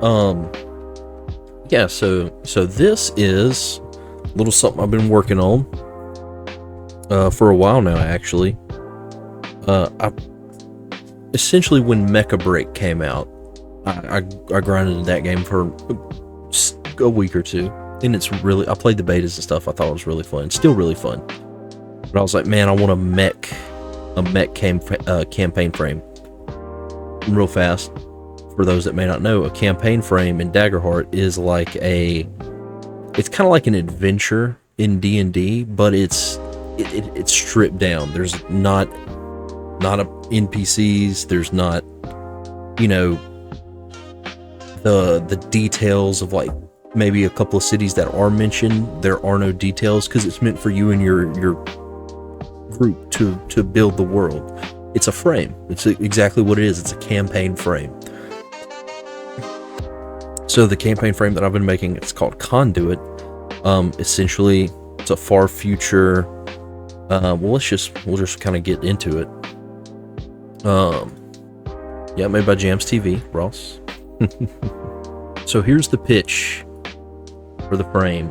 Um, yeah, so this is a little something I've been working on for a while now, actually. I essentially when Mecha Break came out, I grinded that game for a week or two, and I played the betas and stuff. I thought it was really fun. It's still really fun, but I was like, man, I want a mech campaign frame. Real fast, for those that may not know, a campaign frame in Daggerheart is it's kind of like an adventure in D&D, but it's stripped down. There's not NPCs. There's not, the details of like maybe a couple of cities that are mentioned. There are no details because it's meant for you and your group to build the world. It's a frame. It's exactly what it is. It's a campaign frame. So the campaign frame that I've been making, it's called CONDUIT. Essentially, it's a far future. We'll just kind of get into it. Yeah, made by Jams TV, Ross. So here's the pitch for the frame.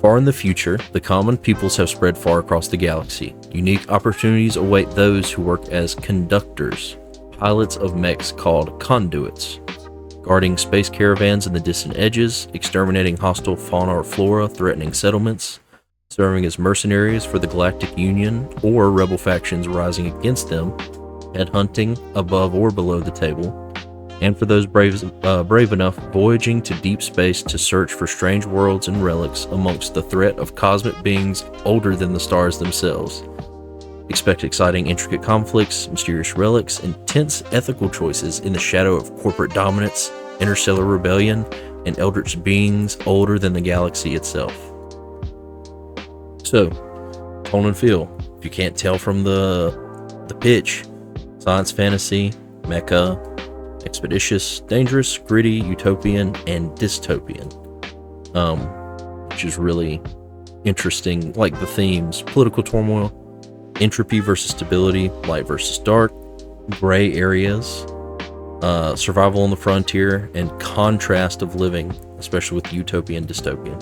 Far in the future, the common peoples have spread far across the galaxy. Unique opportunities await those who work as conductors, pilots of mechs called conduits, guarding space caravans in the distant edges, exterminating hostile fauna or flora threatening settlements, serving as mercenaries for the Galactic Union or rebel factions rising against them, headhunting above or below the table, and for those brave enough, voyaging to deep space to search for strange worlds and relics amongst the threat of cosmic beings older than the stars themselves. Expect exciting, intricate conflicts, mysterious relics, and tense ethical choices in the shadow of corporate dominance, interstellar rebellion, and eldritch beings older than the galaxy itself. So, tone and feel. If you can't tell from the pitch, science fantasy, mecha, expeditious, dangerous, gritty, utopian, and dystopian. Which is really interesting, like the themes: political turmoil, entropy versus stability, light versus dark, gray areas, survival on the frontier, and contrast of living, especially with utopian and dystopian.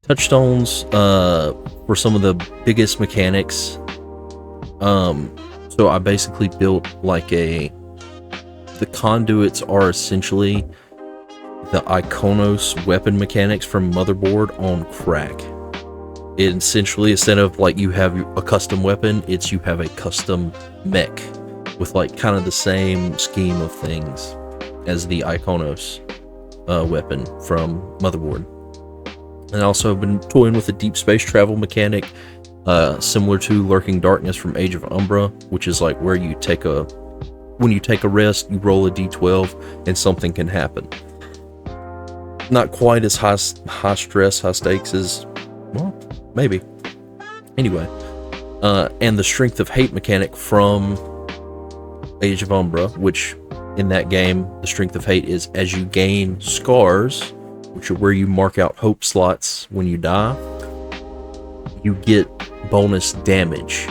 Touchstones for some of the biggest mechanics. So I basically built the conduits are essentially the Iconos weapon mechanics from Motherboard on crack. It essentially, instead of like you have a custom weapon, you have a custom mech with like kind of the same scheme of things as the Iconos weapon from Motherboard. And also I've been toying with a deep space travel mechanic, similar to Lurking Darkness from Age of Umbra, which is like where when you take a rest, you roll a d12 and something can happen. Not quite as high stress, high stakes as, well, maybe. Anyway, and the Strength of Hate mechanic from Age of Umbra, which in that game, the Strength of Hate is as you gain scars, which are where you mark out hope slots when you die, you get bonus damage.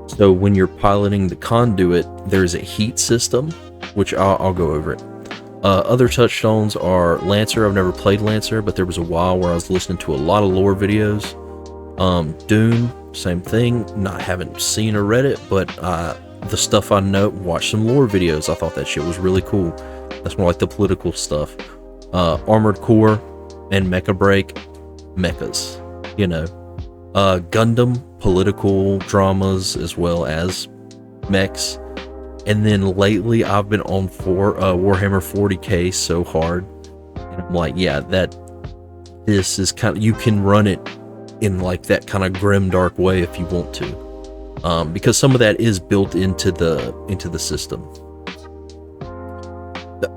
So when you're piloting the conduit, there's a heat system, which I'll go over it. Other touchstones are Lancer. I've never played Lancer, but there was a while where I was listening to a lot of lore videos. Dune, same thing. Haven't seen or read it, but the stuff I know, watched some lore videos. I thought that shit was really cool. That's more like the political stuff. Armored Core and Mecha Break, mechas, Gundam, political dramas as well as mechs. And then lately I've been on Warhammer 40k so hard, and I'm like, yeah, this is kind of, you can run it in like that kind of grim dark way if you want to, because some of that is built into the system.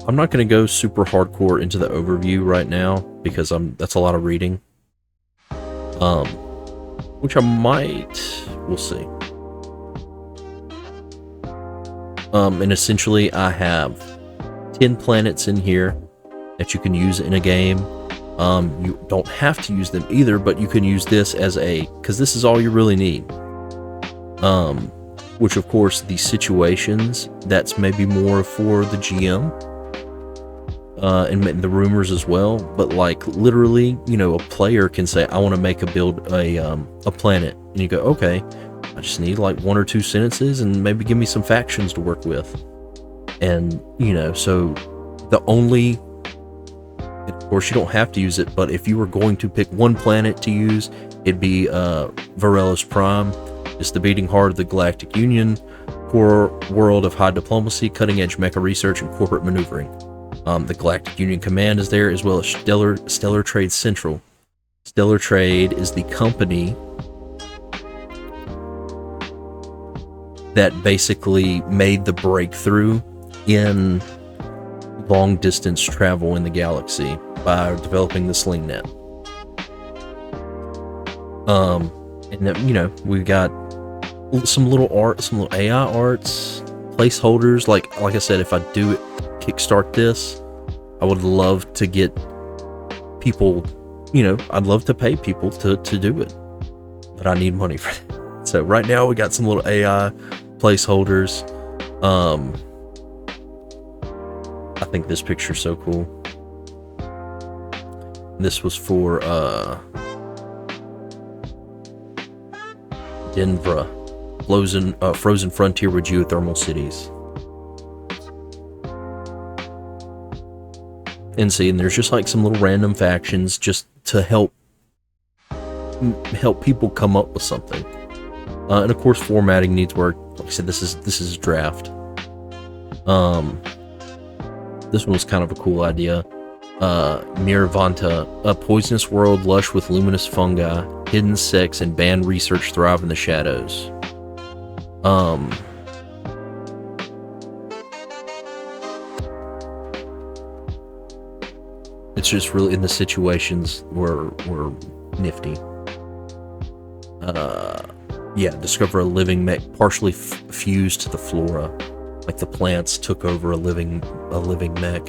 I'm not going to go super hardcore into the overview right now because that's a lot of reading. Which I might, we'll see. And essentially I have 10 planets in here that you can use in a game. You don't have to use them either, but you can use this because this is all you really need. which of course the situations, that's maybe more for the GM, and the rumors as well. But like literally, you know, a player can say, I want to make a planet, and you go, okay, I just need like 1 or 2 sentences and maybe give me some factions to work with. And you know, so the only, of course you don't have to use it, but if you were going to pick one planet to use, it'd be Varellus Prime. It's the beating heart of the Galactic Union, core world of high diplomacy, cutting edge mecha research, and corporate maneuvering. The Galactic Union Command is there, as well as Stellar Trade Central. Stellar Trade is the company that basically made the breakthrough in long distance travel in the galaxy by developing the sling net. And then, you know, we've got some little art, some little AI arts, placeholders. Like I said, if I do kickstart this, I would love to get people, you know, I'd love to pay people to do it, but I need money for that. So right now we got some little AI placeholders. I think this picture's so cool. This was for Denver, frozen frontier with geothermal cities. And see, and there's just like some little random factions just to help people come up with something. And of course, formatting needs work. Like I said, this is draft. This one was kind of a cool idea. Mirvanta, a poisonous world lush with luminous fungi, hidden sex, and banned research thrive in the shadows. It's just really, in the situations were nifty. Yeah, discover a living mech partially fused to the flora, like the plants took over a living mech.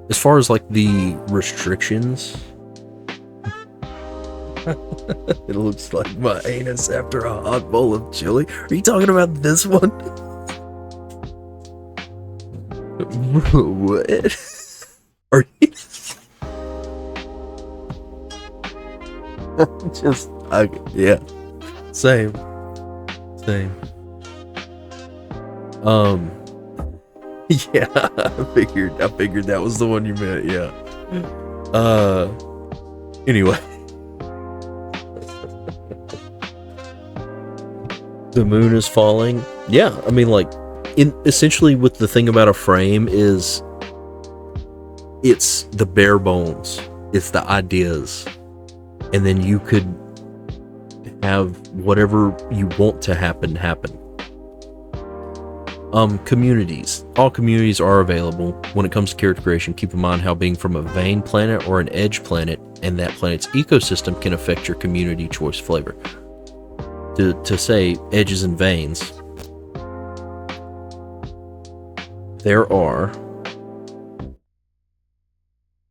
As far as like the restrictions, it looks like my anus after a hot bowl of chili. Are you talking about this one? What? Are you just yeah, same. Yeah, I figured that was the one you meant. Yeah. Anyway, the moon is falling. Yeah, I mean, like, essentially, with the thing about a frame is, it's the bare bones. It's the ideas, and then you could have whatever you want to happen. Communities. All communities are available. When it comes to character creation, keep in mind how being from a vein planet or an edge planet and that planet's ecosystem can affect your community choice flavor. To say edges and veins, there are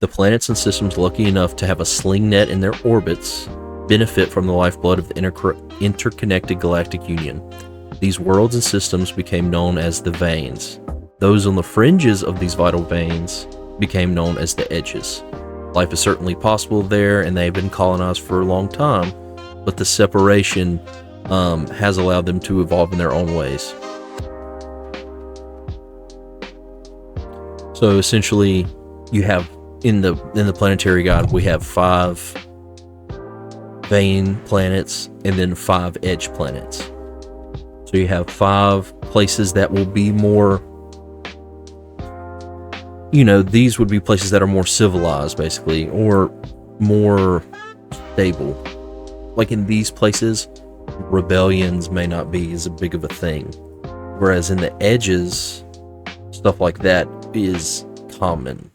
the planets and systems lucky enough to have a sling net in their orbits benefit from the lifeblood of the interconnected galactic union. These worlds and systems became known as the veins. Those on the fringes of these vital veins became known as the edges. Life is certainly possible there, and they've been colonized for a long time, but the separation has allowed them to evolve in their own ways. So essentially, you have in the planetary guide, we have 5 vein planets and then 5 edge planets. So you have 5 places that will be more, you know, these would be places that are more civilized, basically, or more stable. Like in these places, rebellions may not be as big of a thing. Whereas in the edges, stuff like that is common.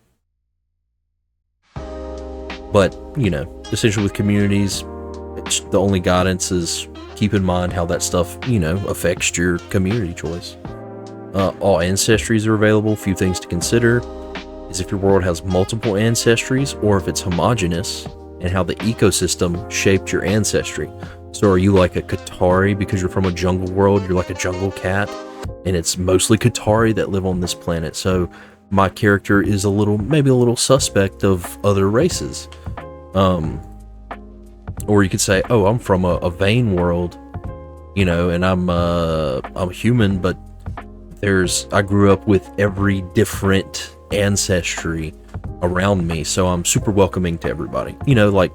But, you know, essentially with communities, the only guidance is keep in mind how that stuff, you know, affects your community choice. All ancestries are available. Few things to consider is if your world has multiple ancestries or if it's homogeneous, and how the ecosystem shaped your ancestry. So are you like a Qatari because you're from a jungle world? You're like a jungle cat, and it's mostly Qatari that live on this planet. So my character is maybe a little suspect of other races. Or you could say, oh, I'm from a Vane world, and I'm human, but I grew up with every different ancestry around me, so I'm super welcoming to everybody. Like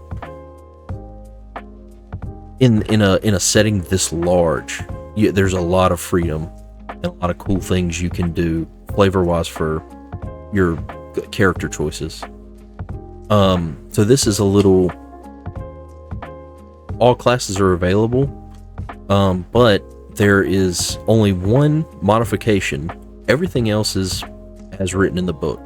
in a setting this large, there's a lot of freedom and a lot of cool things you can do flavor-wise for your character choices. So this is all classes are available, but there is only one modification. Everything else is as written in the book.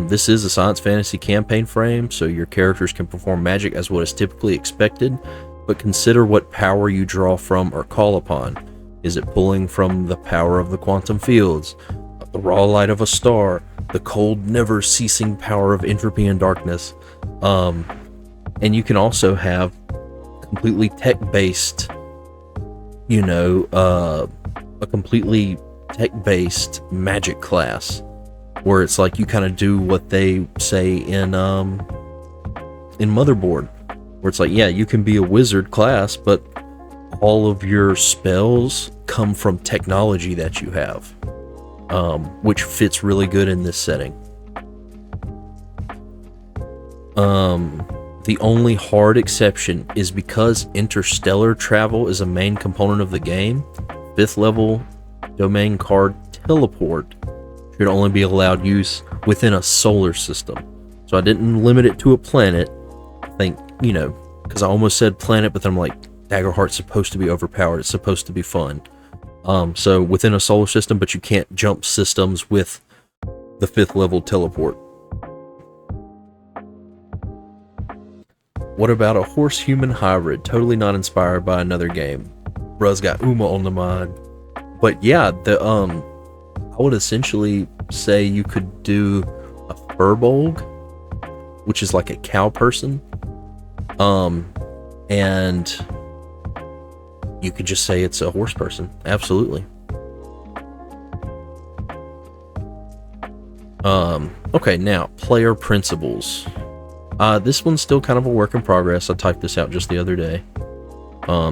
This is a science fantasy campaign frame, so your characters can perform magic as what is typically expected, but consider what power you draw from or call upon. Is it pulling from the power of the quantum fields, the raw light of a star, the cold, never-ceasing power of entropy and darkness? And you can also have completely tech-based, a completely tech-based magic class, where it's like you kind of do what they say in Motherboard, where it's like, yeah, you can be a wizard class, but all of your spells come from technology that you have, which fits really good in this setting. The only hard exception is because interstellar travel is a main component of the game, 5th level domain card teleport should only be allowed use within a solar system. So I didn't limit it to a planet. I think, because I almost said planet, but then I'm like, Daggerheart's supposed to be overpowered. It's supposed to be fun. So within a solar system, but you can't jump systems with the 5th level teleport. What about a horse-human hybrid? Totally not inspired by another game. Bruh's got Uma on the mind. But yeah, I would essentially say you could do a furbolg, which is like a cow person. And you could just say it's a horse person. Absolutely. Okay, now, player principles. This one's still kind of a work in progress. I typed this out just the other day.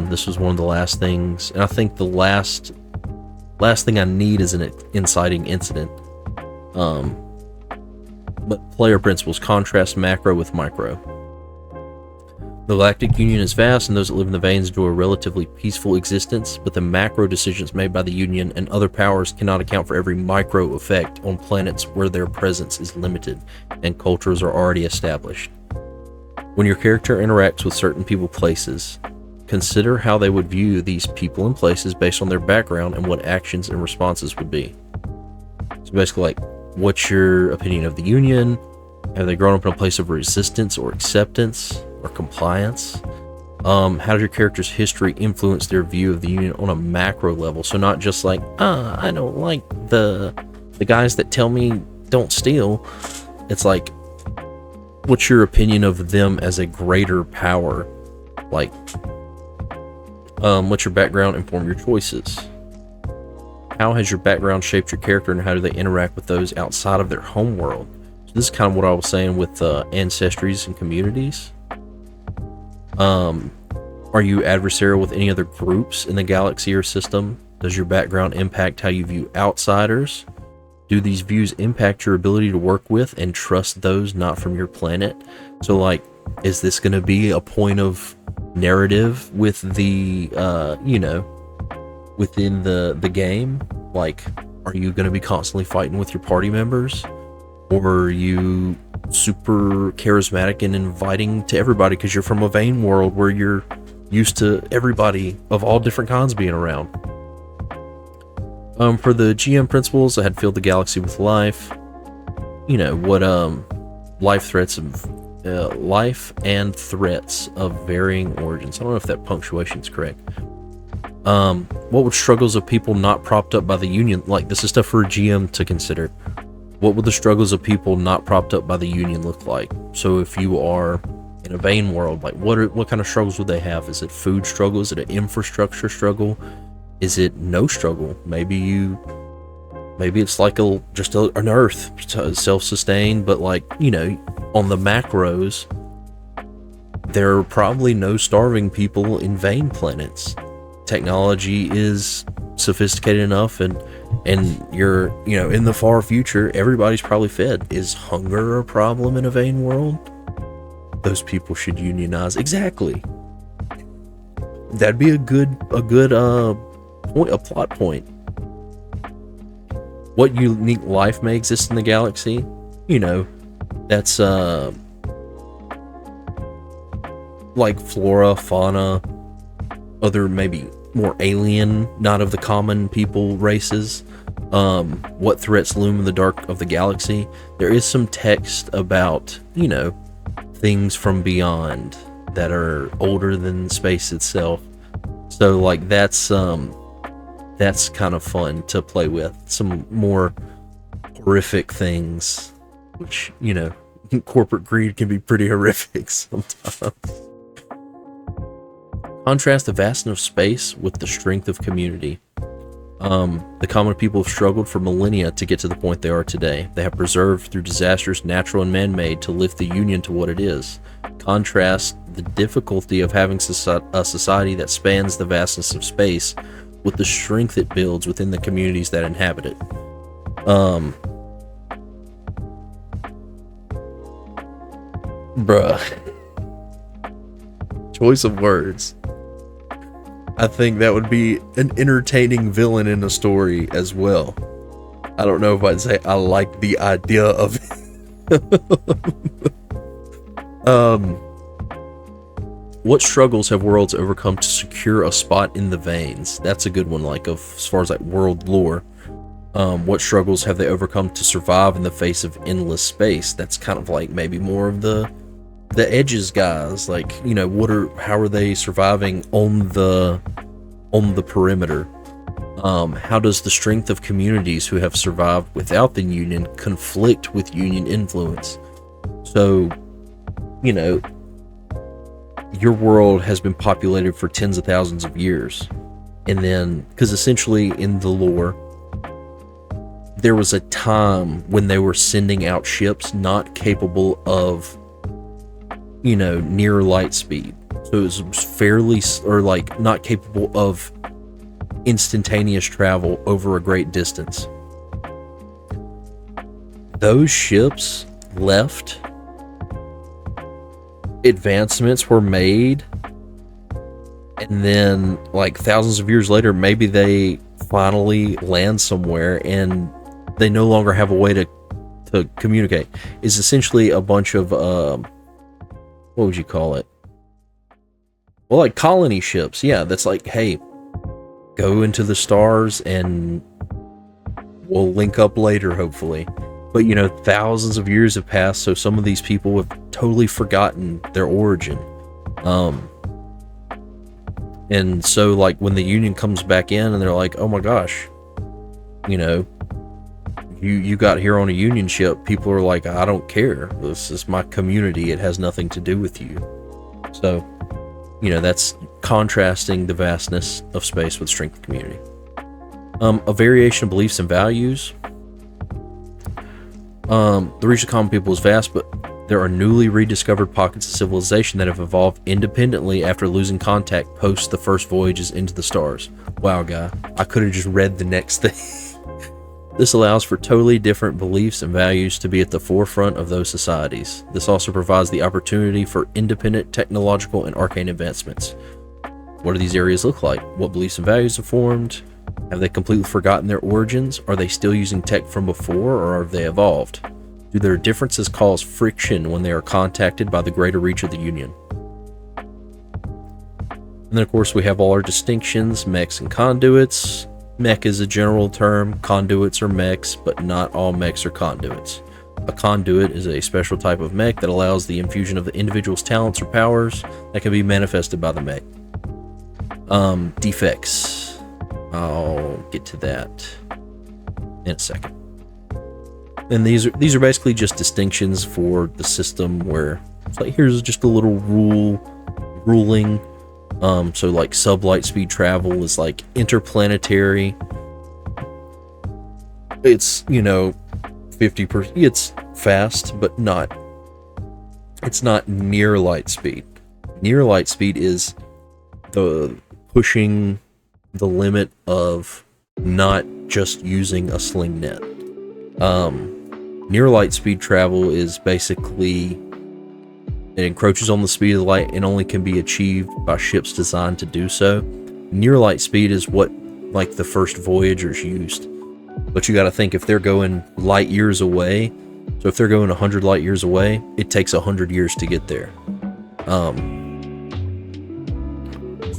This was one of the last things, and I think the last thing I need is an inciting incident. But player principles: contrast macro with micro. The Galactic Union is vast, and those that live in the Veins enjoy a relatively peaceful existence, but the macro decisions made by the Union and other powers cannot account for every micro effect on planets where their presence is limited and cultures are already established. When your character interacts with certain people places, consider how they would view these people and places based on their background and what actions and responses would be. So basically, like, what's your opinion of the Union? Have they grown up in a place of resistance or acceptance or compliance? How does your character's history influence their view of the Union on a macro level? So not just like, I don't like the guys that tell me don't steal. It's like, what's your opinion of them as a greater power? Like, what's your background inform your choices? How has your background shaped your character, and how do they interact with those outside of their home world? So this is kind of what I was saying with ancestries and communities. Are you adversarial with any other groups in the galaxy or system? Does your background impact how you view outsiders? Do these views impact your ability to work with and trust those not from your planet? So, like, is this going to be a point of narrative with the, within the game? Like, are you going to be constantly fighting with your party members? Or are you super charismatic and inviting to everybody because you're from a Vane world where you're used to everybody of all different kinds being around? For the GM principles, I had filled the galaxy with life. What life and threats of varying origins. I don't know if that punctuation is correct. What would struggles of people not propped up by the Union, like, this is stuff for a GM to consider. What would the struggles of people not propped up by the Union look like? So if you are in a vein world, like what kind of struggles would they have? Is it food struggle? Is it an infrastructure struggle? Is it no struggle? Maybe it's like an Earth, self-sustained, but like, you know, on the macros, there are probably no starving people in vein planets. Technology is sophisticated enough, and you're, you know, in the far future, everybody's probably fed. Is hunger a problem in a vein world? Those people should unionize. Exactly. That'd be a good point, a plot point. What unique life may exist in the galaxy? You know, that's like flora, fauna, other maybe more alien, not of the common people races. What threats loom in the dark of the galaxy? There is some text about, you know, things from beyond that are older than space itself. So like that's kind of fun to play with. Some more horrific things, which, you know, corporate greed can be pretty horrific sometimes. Contrast the vastness of space with the strength of community. The common people have struggled for millennia to get to the point they are today. They have preserved through disasters, natural and man-made, to lift the Union to what it is. Contrast the difficulty of having a society that spans the vastness of space with the strength it builds within the communities that inhabit it. Bruh. Choice of words. I think that would be an entertaining villain in a story as well. I don't know if I'd say I like the idea of it. What struggles have worlds overcome to secure a spot in the veins? That's a good one, like as far as like world lore. What struggles have they overcome to survive in the face of endless space? That's kind of like maybe more of the edges guys, like, you know, how are they surviving on the perimeter? How does the strength of communities who have survived without the Union conflict with Union influence? So, you know, your world has been populated for tens of thousands of years, and then, because essentially in the lore, there was a time when they were sending out ships not capable of, you know, near light speed. So it was fairly, or like not capable of instantaneous travel over a great distance. Those ships left, advancements were made, and then like thousands of years later, maybe they finally land somewhere and they no longer have a way to communicate. It's essentially a bunch of what would you call it? Well, like colony ships. Yeah, that's like, hey, go into the stars and we'll link up later, hopefully. But, you know, thousands of years have passed, so some of these people have totally forgotten their origin. And so, like, when the Union comes back in and they're like, oh my gosh, you know, you got here on a Union ship, people are like, I don't care. This is my community. It has nothing to do with you. So, you know, that's contrasting the vastness of space with strength of community. A variation of beliefs and values. The reach of common people is vast, but there are newly rediscovered pockets of civilization that have evolved independently after losing contact post the first voyages into the stars. Wow, guy. I could have just read the next thing. This allows for totally different beliefs and values to be at the forefront of those societies. This also provides the opportunity for independent technological and arcane advancements. What do these areas look like? What beliefs and values have formed? Have they completely forgotten their origins? Are they still using tech from before, or have they evolved? Do their differences cause friction when they are contacted by the greater reach of the Union? And then, of course, we have all our distinctions, mechs and conduits. Mech is a general term. Conduits are mechs, but not all mechs are conduits. A conduit is a special type of mech that allows the infusion of the individual's talents or powers that can be manifested by the mech. Defects. I'll get to that in a second. And these are basically just distinctions for the system where It's like, here's just a little ruling. So like sublight speed travel is like interplanetary. It's, 50%. It's fast, but it's not near light speed. Near light speed is the pushing the limit of not just using a sling net. Near light speed travel is basically, it encroaches on the speed of the light and only can be achieved by ships designed to do so. Near light speed is what like the first Voyagers used. But you got to think, if they're going light years away, so if they're going 100 light years away, it takes 100 years to get there.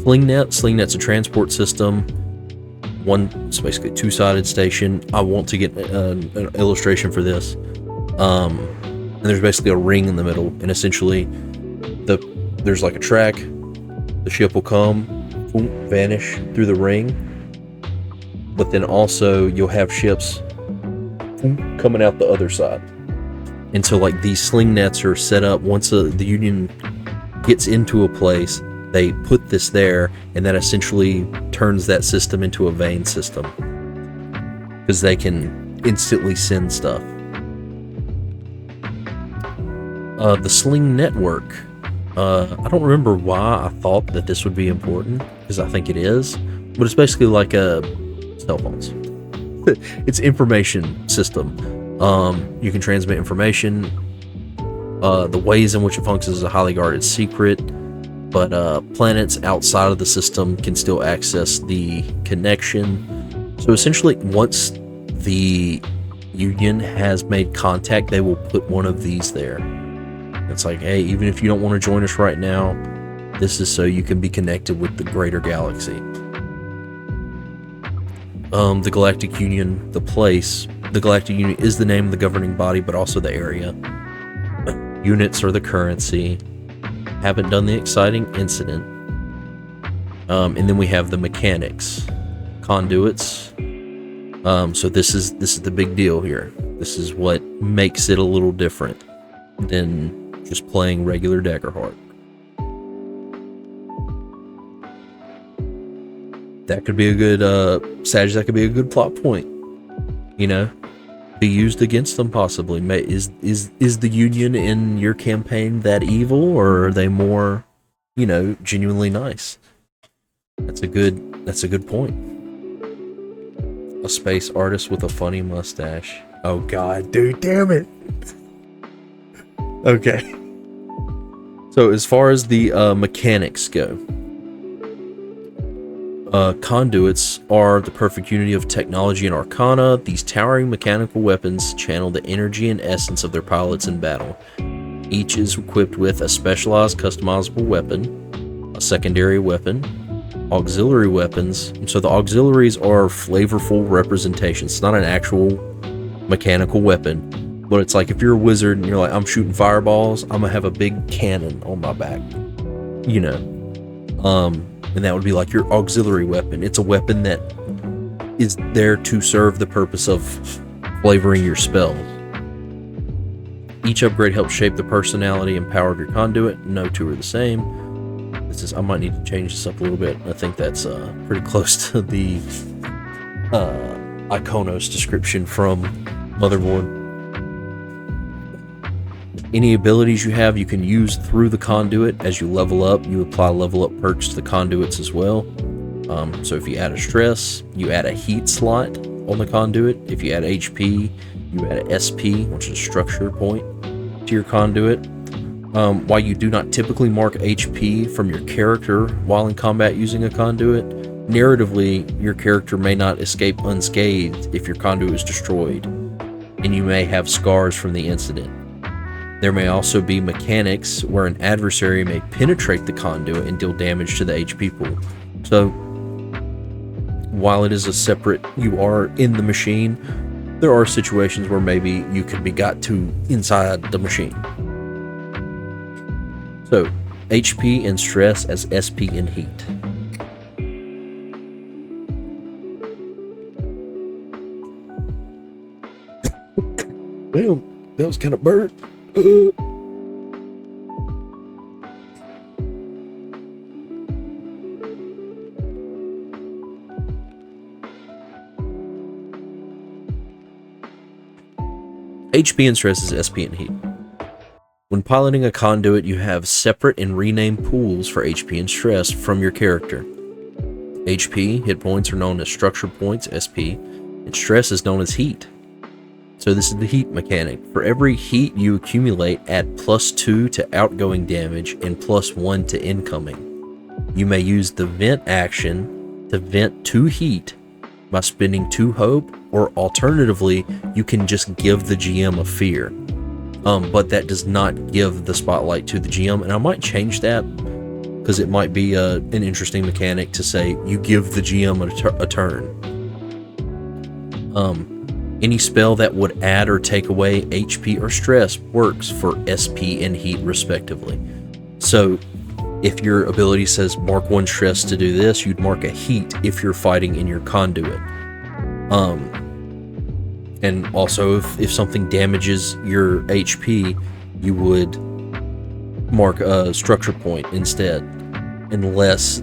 Slingnet's a transport system. It's basically a two-sided station. I want to get an illustration for this. And there's basically a ring in the middle, and essentially there's like a track. The ship will come, boom, vanish through the ring, but then also you'll have ships coming out the other side. And so like these sling nets are set up once the Union gets into a place, they put this there, and that essentially turns that system into a vein system, because they can instantly send stuff. The sling network, I don't remember why I thought that this would be important, because I think it is, but it's basically like a cell phones. It's information system. You can transmit information. The ways in which it functions is a highly guarded secret, but planets outside of the system can still access the connection. So essentially, once the Union has made contact, they will put one of these there. It's like, hey, even if you don't want to join us right now, this is so you can be connected with the greater galaxy. The Galactic Union, the Galactic Union is the name of the governing body, but also the area. Units are the currency. Haven't done the exciting incident. And then we have the mechanics, conduits. So this is the big deal here. This is what makes it a little different than just playing regular Daggerheart. That could be a good that could be a good plot point. Be used against them possibly. Is the Union in your campaign that evil, or are they more, genuinely nice? That's a good point. A space artist with a funny mustache. Oh god, dude, damn it. Okay. So as far as the mechanics go, conduits are the perfect unity of technology and arcana. These towering mechanical weapons channel the energy and essence of their pilots in battle. Each is equipped with a specialized customizable weapon, a secondary weapon, auxiliary weapons. So the auxiliaries are flavorful representations. It's not an actual mechanical weapon, but it's like if you're a wizard and you're like, I'm shooting fireballs, I'm gonna have a big cannon on my back, and that would be like your auxiliary weapon. It's a weapon that is there to serve the purpose of flavoring your spells. Each upgrade helps shape the personality and power of your conduit. No two are the same. I might need to change this up a little bit. I think that's pretty close to the Iconos description from Motherboard. Any abilities you have, you can use through the conduit. As you level up, you apply level up perks to the conduits as well. So if you add a stress, you add a heat slot on the conduit. If you add HP, you add a SP, which is a structure point, to your conduit. While you do not typically mark HP from your character while in combat using a conduit, narratively, your character may not escape unscathed if your conduit is destroyed, and you may have scars from the incident. There may also be mechanics where an adversary may penetrate the conduit and deal damage to the HP pool. So, while it is a separate, you are in the machine, there are situations where maybe you could be got to inside the machine. So, HP and stress as SP and heat. Damn, that was kind of burnt. HP and stress is SP and heat. When piloting a conduit, you have separate and renamed pools for HP and stress from your character. HP, hit points, are known as structure points, SP, and stress is known as heat. So this is the heat mechanic. For every heat you accumulate, add +2 to outgoing damage and +1 to incoming. You may use the vent action to vent 2 heat by spending 2 hope, or alternatively, you can just give the GM a fear. But that does not give the spotlight to the GM, and I might change that because it might be an interesting mechanic to say you give the GM a turn. Any spell that would add or take away HP or stress works for SP and heat respectively. So if your ability says mark 1 stress to do this, you'd mark a heat if you're fighting in your conduit. And also if something damages your HP, you would mark a structure point instead. Unless,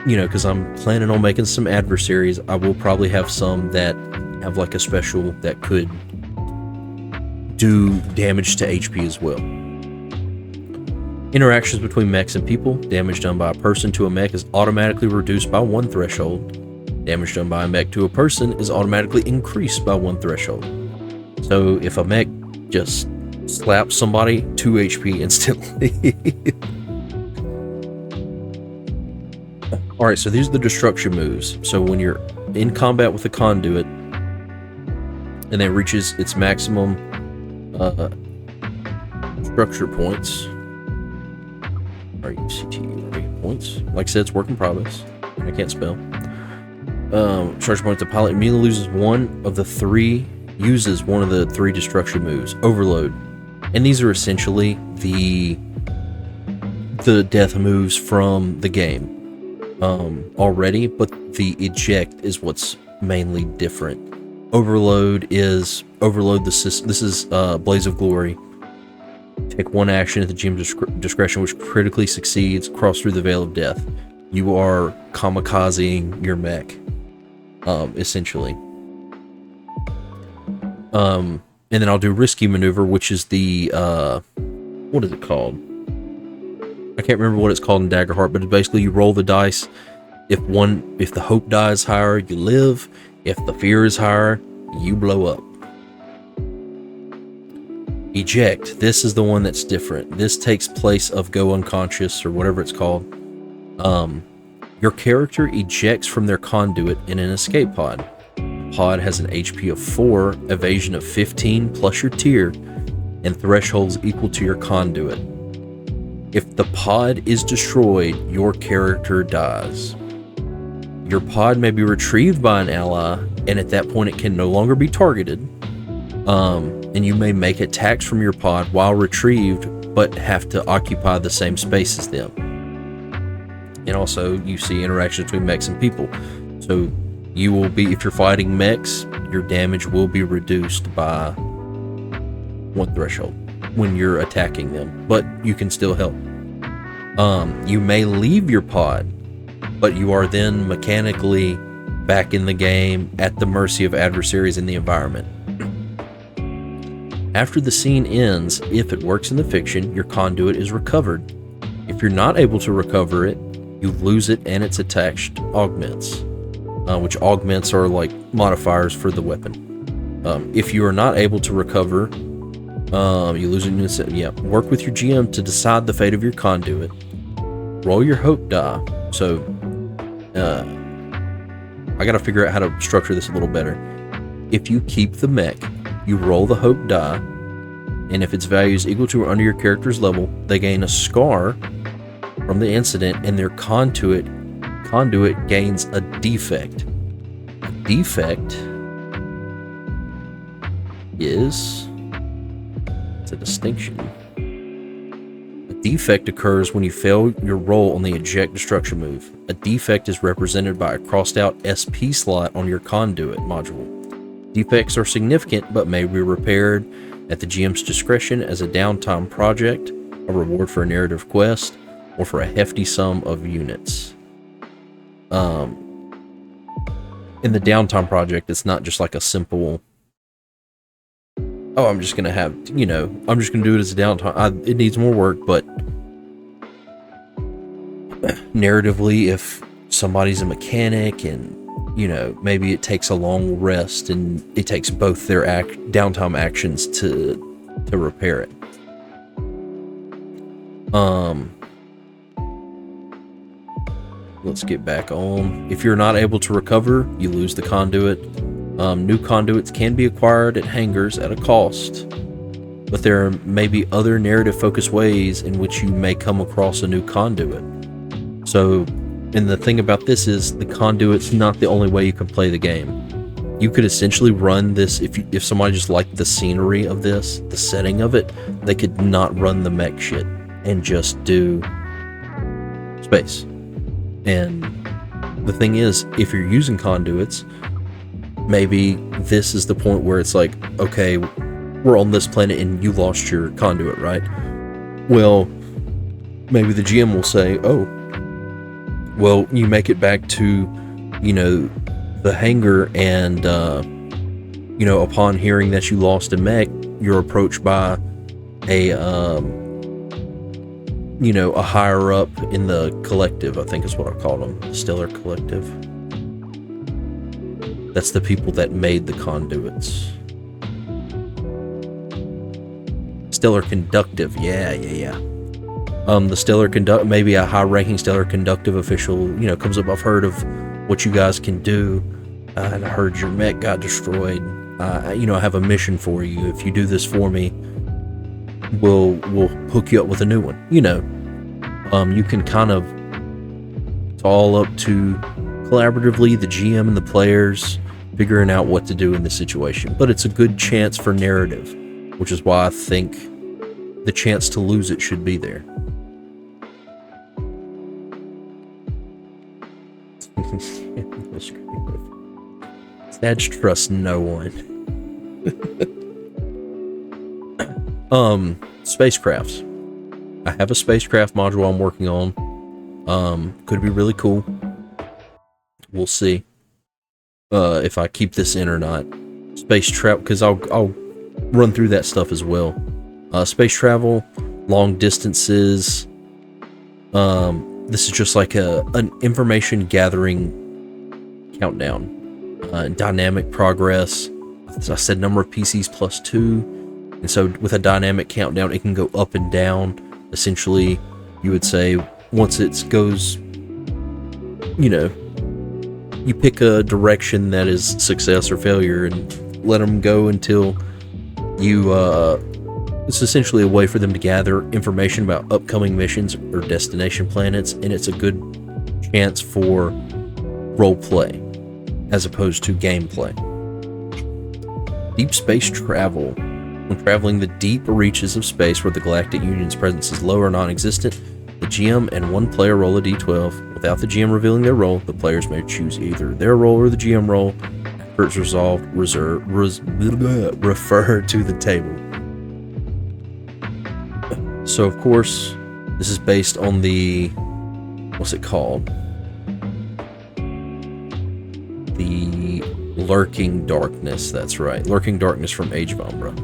because I'm planning on making some adversaries, I will probably have some that have like a special that could do damage to HP as well. Interactions between mechs and people. Damage done by a person to a mech is automatically reduced by 1 threshold. Damage done by a mech to a person is automatically increased by 1 threshold. So if a mech just slaps somebody, 2 HP instantly. Alright, so these are the destruction moves. So when you're in combat with a conduit, and it reaches its maximum structure points, points. Like I said, it's work in progress. I can't spell. Structure points. The pilot immediately uses one of the 3 destruction moves. Overload, and these are essentially the death moves from the game already, but the eject is what's mainly different. Overload the system. This is Blaze of Glory. Take 1 action at the GM's discretion which critically succeeds, cross through the Veil of Death. You are kamikazing your mech, essentially. And then I'll do Risky Maneuver, which is the, what is it called? I can't remember what it's called in Daggerheart, but it's basically you roll the dice. If the hope die is higher, you live. If the fear is higher, you blow up. Eject. This is the one that's different. This takes place of go unconscious or whatever it's called. Your character ejects from their conduit in an escape pod. The pod has an HP of 4, evasion of 15 plus your tier, and thresholds equal to your conduit. If the pod is destroyed, your character dies. Your pod may be retrieved by an ally, and at that point it can no longer be targeted. And you may make attacks from your pod while retrieved, but have to occupy the same space as them. And also, you see interactions between mechs and people. So you will be, if you're fighting mechs, your damage will be reduced by 1 threshold when you're attacking them, but you can still help. You may leave your pod, but you are then mechanically back in the game at the mercy of adversaries in the environment. After the scene ends, if it works in the fiction, your conduit is recovered. If you're not able to recover it, you lose it and its attached augments, which augments are like modifiers for the weapon. If you are not able to recover, you lose it. Yeah, work with your GM to decide the fate of your conduit. Roll your hope die. So, I gotta figure out how to structure this a little better. If you keep the mech, you roll the hope die, and if its value is equal to or under your character's level, they gain a scar from the incident, and their conduit gains a defect. A defect is... it's a distinction. A defect occurs when you fail your roll on the eject destruction move. A defect is represented by a crossed out SP slot on your conduit module. Defects are significant but may be repaired at the GM's discretion as a downtime project, a reward for a narrative quest, or for a hefty sum of units. In the downtime project, it's not just like a simple oh, I'm just gonna have, I'm just gonna do it as a downtime. It needs more work, but narratively, if somebody's a mechanic and maybe it takes a long rest and it takes both their downtime actions to repair it. Let's get back on. If you're not able to recover, you lose the conduit. New conduits can be acquired at hangars at a cost, but there may be other narrative-focused ways in which you may come across a new conduit. So, and the thing about this is the conduit's not the only way you can play the game. You could essentially run this, if somebody just liked the scenery of this, the setting of it, they could not run the mech shit and just do space. And the thing is, if you're using conduits, maybe this is the point where it's like, okay, we're on this planet and you lost your conduit, right? Well, maybe the GM will say, oh, well, you make it back to, the hangar, and, upon hearing that you lost a mech, you're approached by a higher up in the collective, I think is what I call them, the Stellar Collective. That's the people that made the conduits. Stellar Conductive, yeah. The Stellar maybe a high-ranking Stellar Conductive official, comes up, I've heard of what you guys can do, and I heard your mech got destroyed. I have a mission for you. If you do this for me, we'll hook you up with a new one. You can kind of, it's all up to collaboratively the GM and the players figuring out what to do in this situation. But it's a good chance for narrative, which is why I think the chance to lose it should be there. Sag trust no one. Spacecrafts. I have a spacecraft module I'm working on. Could be really cool. We'll see if I keep this in or not. Space travel, because I'll run through that stuff as well. Space travel, long distances. This is just like an information gathering countdown. Dynamic progress. As I said, number of PCs plus 2. And so with a dynamic countdown, it can go up and down. Essentially, you would say once it goes, you pick a direction that is success or failure and let them go until you, it's essentially a way for them to gather information about upcoming missions or destination planets, and it's a good chance for role play as opposed to gameplay. Deep space travel. When traveling the deep reaches of space where the Galactic Union's presence is low or non-existent, the GM and one player roll a d12. Without the GM revealing their role, the players may choose either their role or the GM role. After it's resolved, refer to the table. So, of course, this is based on the... what's it called? The Lurking Darkness, that's right. Lurking Darkness from Age of Umbra.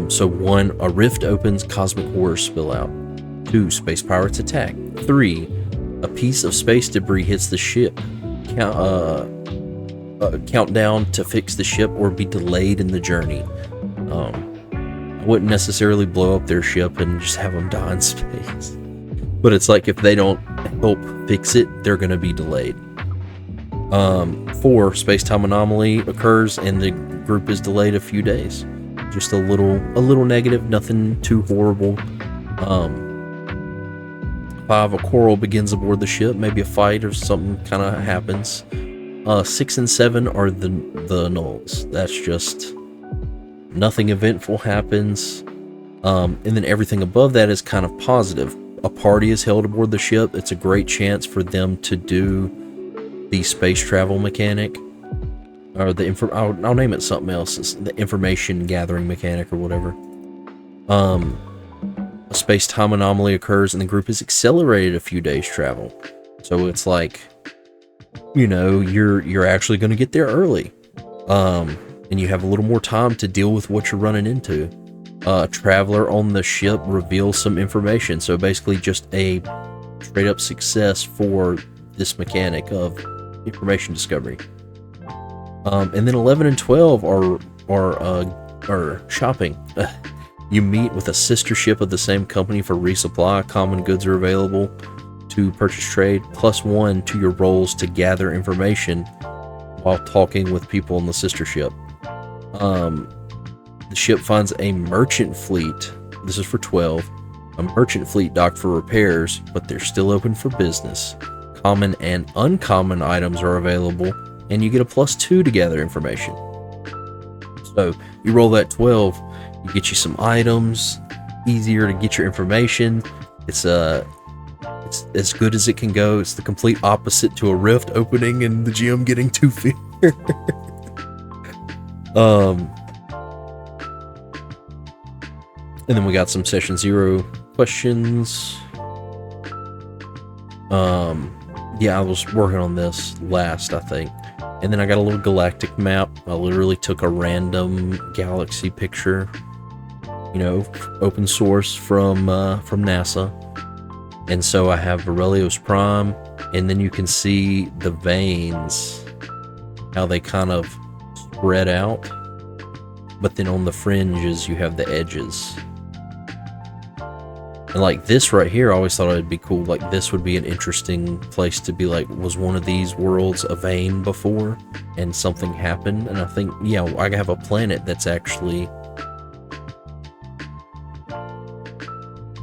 So 1, a rift opens, cosmic horrors spill out. 2, space pirates attack. 3, a piece of space debris hits the ship. Countdown to fix the ship or be delayed in the journey. I wouldn't necessarily blow up their ship and just have them die in space. But it's like if they don't help fix it, they're going to be delayed. 4, space-time anomaly occurs and the group is delayed a few days. Just a little negative, nothing too horrible. 5, a quarrel begins aboard the ship, maybe a fight or something kind of happens. 6 and 7 are the nulls. That's just nothing eventful happens. And then everything above that is kind of positive. A party is held aboard the ship. It's a great chance for them to do the space travel mechanic. Or I'll name it something else. It's the information gathering mechanic or whatever. A space-time anomaly occurs and the group is accelerated a few days travel. So it's like, you're actually going to get there early. and you have a little more time to deal with what you're running into. A traveler on the ship reveals some information, so basically just a straight up success for this mechanic of information discovery. And then 11 and 12 are shopping. You meet with a sister ship of the same company for resupply. Common goods are available to purchase trade, +1 to your rolls to gather information while talking with people on the sister ship. The ship finds a merchant fleet. This is for 12. A merchant fleet docked for repairs, but they're still open for business. Common and uncommon items are available, and you get a +2 to gather information. So you roll that 12, you get you some items, easier to get your information. It's as good as it can go. It's the complete opposite to a rift opening and the GM getting too fear. And then we got some session 0 questions. Yeah, I was working on this last, I think. And then I got a little galactic map. I literally took a random galaxy picture, open source from NASA. And so I have Aurelios Prime, and then you can see the veins, how they kind of spread out. But then on the fringes, you have the edges. And like this right here, I always thought it'd be cool. Like this would be an interesting place to be like, was one of these worlds a vein before and something happened? And I think, yeah, I have a planet that's actually...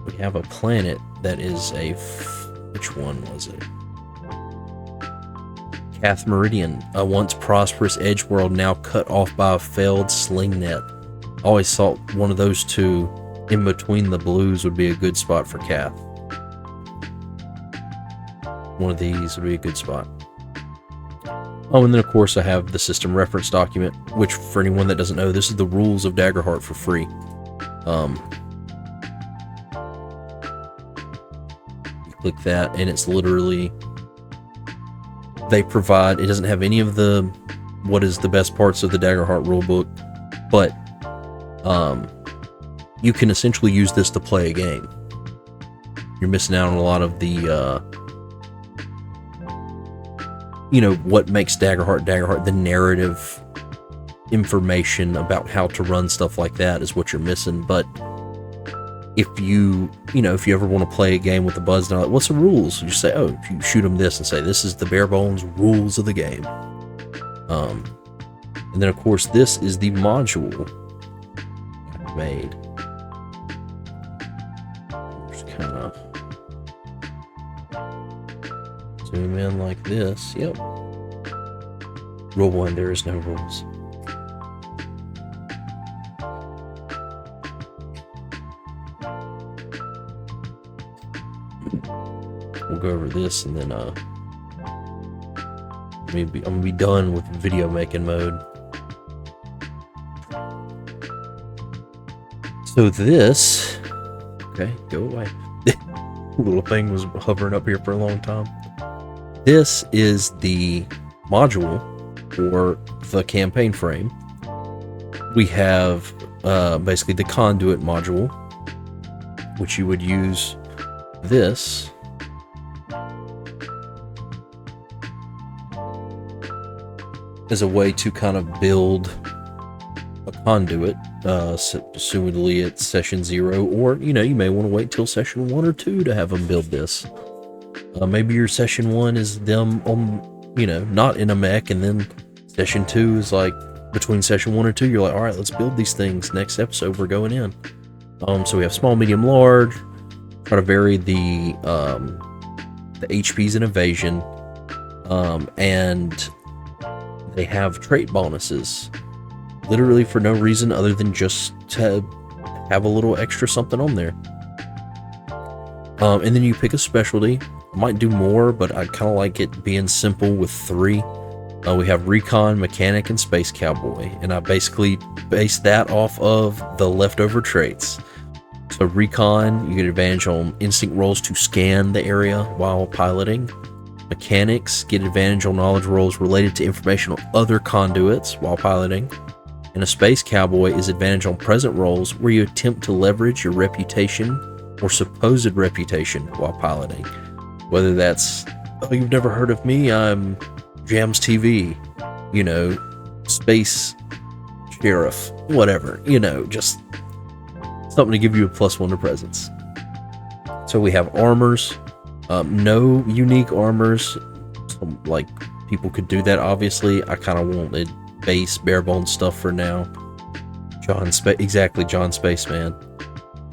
We have a planet that is a... Which one was it? Cath Meridian, a once prosperous edge world now cut off by a failed sling net. I always thought one of those two in between the blues would be a good spot for Cath. One of these would be a good spot. Oh, and then of course I have the system reference document, which for anyone that doesn't know, this is the rules of Daggerheart for free. You click that and it's literally, they provide, it doesn't have any of the, what is the best parts of the Daggerheart rulebook, but you can essentially use this to play a game. You're missing out on a lot of the, what makes Daggerheart, the narrative information about how to run stuff like that is what you're missing. But if you ever want to play a game with the buds, and like, what's the rules? You just say, oh, if you shoot them this and say, this is the bare bones rules of the game. And then of course, this is the module I made. Kind of zoom in like this. Yep. Rule 1, there is no rules. We'll go over this and then I'm gonna be done with video making mode. So this, okay, go away. Little thing was hovering up here for a long time. This is the module for the campaign frame. We have basically the conduit module, which you would use this as a way to kind of build a conduit. Assumedly it's session 0, or you may want to wait till session 1 or 2 to have them build this. Maybe your session 1 is them on, not in a mech, and then session 2 is like between session 1 or 2. You're like, all right, let's build these things. Next episode, we're going in. So we have small, medium, large. Try to vary the HPs and evasion, and they have trait bonuses. Literally for no reason other than just to have a little extra something on there. And then you pick a specialty. I might do more, but I kind of like it being simple with 3. We have Recon, Mechanic, and Space Cowboy. And I basically base that off of the leftover traits. So Recon, you get advantage on instinct rolls to scan the area while piloting. Mechanics get advantage on knowledge rolls related to information on other conduits while piloting. And a space cowboy is advantage on present rolls where you attempt to leverage your reputation or supposed reputation while piloting. Whether that's, oh, you've never heard of me, I'm Jams TV, you know, space sheriff, whatever, you know, just something to give you a +1 to presence. So we have armors, no unique armors. Like, people could do that, obviously. I kind of wanted base, bare bones stuff for now. John Spaceman.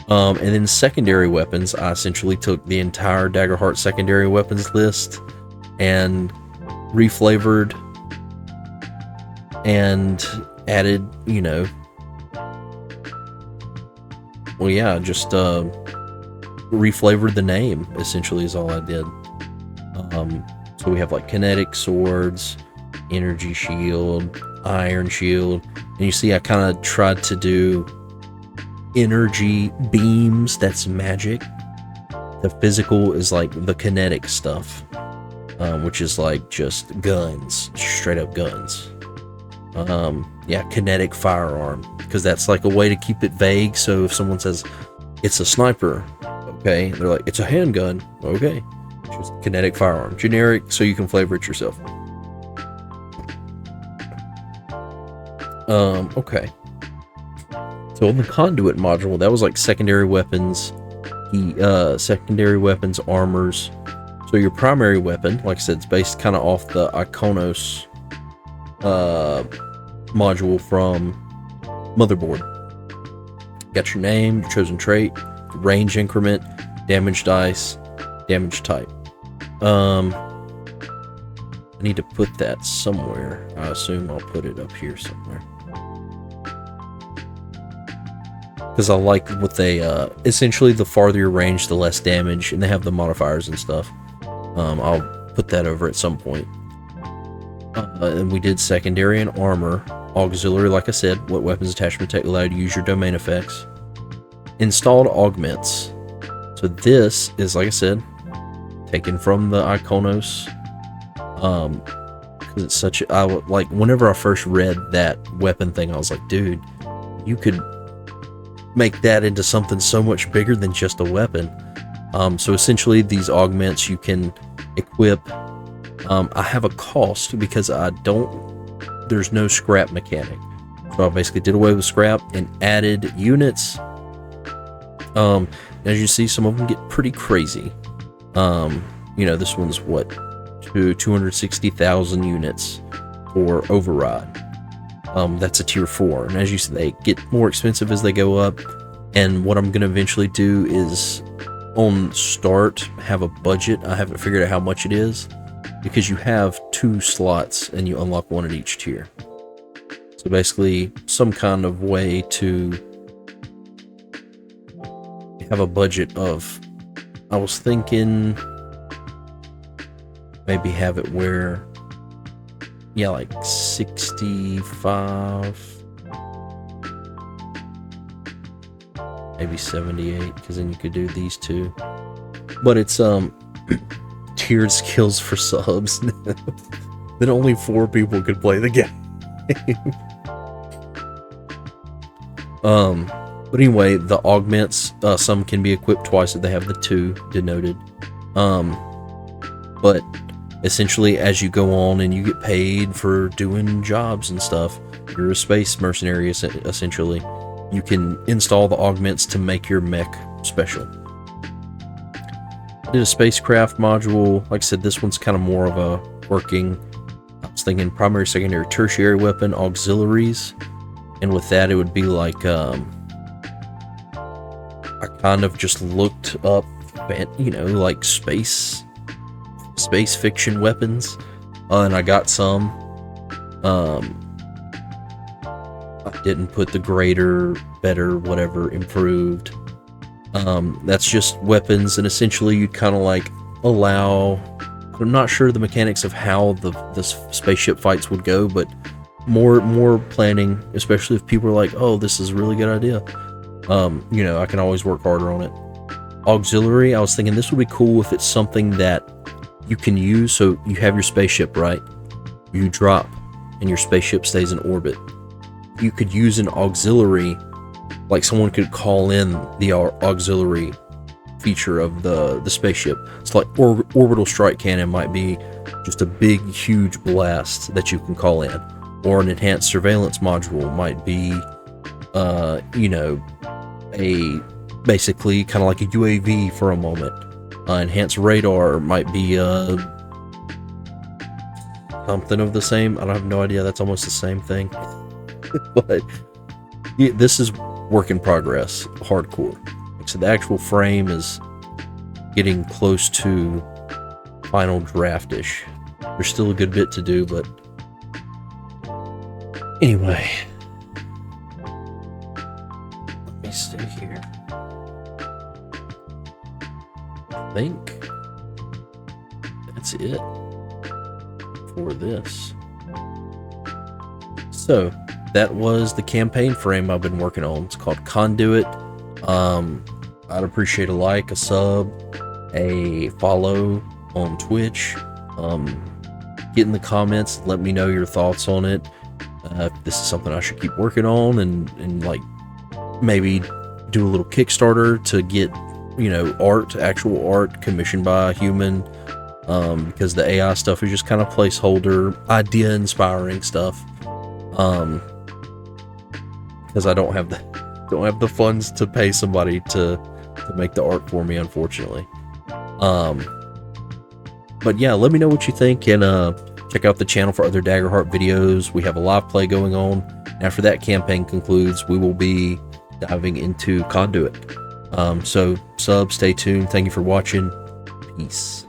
And then secondary weapons, I essentially took the entire Daggerheart secondary weapons list and reflavored and added, you know, well, yeah, just reflavored the name, essentially, is all I did. So we have like kinetic swords, energy shield, iron shield, and you see I kind of tried to do energy beams. That's magic. The physical is like the kinetic stuff, which is like just guns, straight up guns. Yeah, kinetic firearm, because that's like a way to keep it vague. So if someone says it's a sniper, okay, they're like, it's a handgun, okay, it's just kinetic firearm, generic, so you can flavor it yourself. Okay. So in the conduit module, that was like secondary weapons, secondary weapons, armors. So your primary weapon, like I said, it's based kind of off the Iconos module from Motherboard. Got your name, your chosen trait, range increment, damage dice, damage type. I need to put that somewhere. I assume I'll put it up here somewhere. Because I like what they, essentially the farther your range, the less damage, and they have the modifiers and stuff. I'll put that over at some point. And we did secondary and armor. Auxiliary, like I said, what weapons, attachment tech allow you to use your domain effects. Installed augments. So this is, like I said, taken from the Iconos. Because it's such a, like, whenever I first read that weapon thing, I was like, dude, you could make that into something so much bigger than just a weapon. So essentially these augments you can equip. I have a cost because there's no scrap mechanic. So I basically did away with scrap and added units. As you see, some of them get pretty crazy. You know, this one's what, 260,000 units for override. That's a tier 4, and as you see, they get more expensive as they go up. And what I'm going to eventually do is, on start, have a budget. I haven't figured out how much it is, because you have 2 slots and you unlock 1 at each tier. So basically, some kind of way to have a budget of, I was thinking maybe have it where, yeah, like 65, maybe 78, because then you could do these 2. But it's tiered skills for subs. Then only 4 people could play the game. But anyway, the augments, some can be equipped twice if they have the 2 denoted. But essentially, as you go on and you get paid for doing jobs and stuff, you're a space mercenary, essentially. You can install the augments to make your mech special. I did a spacecraft module. Like I said, this one's kind of more of a working, I was thinking primary, secondary, tertiary weapon, auxiliaries. And with that, it would be like, I kind of just looked up, you know, like space fiction weapons, and I got some. I didn't put the greater, better, whatever, improved. That's just weapons, and essentially you kind of like allow, I'm not sure the mechanics of how the spaceship fights would go, but more planning, especially if people are like, oh, this is a really good idea. You know, I can always work harder on it. Auxiliary, I was thinking this would be cool if it's something that you can use. So you have your spaceship, right? You drop and your spaceship stays in orbit. you could use an auxiliary, like someone could call in the auxiliary feature of the spaceship. It's like orbital strike cannon might be just a big, huge blast that you can call in, or an enhanced surveillance module might be, you know, a basically kind of like a UAV for a moment. Enhanced radar might be something of the same. I have no idea. That's almost the same thing. But yeah, this is work in progress, hardcore. So the actual frame is getting close to final draftish. There's still a good bit to do, but anyway. Let me see here. I think that's it for this. So that was the campaign frame I've been working on. It's called Conduit. I'd appreciate a like, a sub, a follow on Twitch. Get in the comments, let me know your thoughts on it. If this is something I should keep working on, and like maybe do a little Kickstarter to get, you know, actual art commissioned by a human. Because the AI stuff is just kind of placeholder, idea inspiring stuff. Because I don't have the funds to pay somebody to make the art for me, unfortunately. But yeah, let me know what you think, and check out the channel for other Daggerheart videos. We have a live play going on. After that campaign concludes, we will be diving into Conduit. So sub, stay tuned. Thank you for watching. Peace.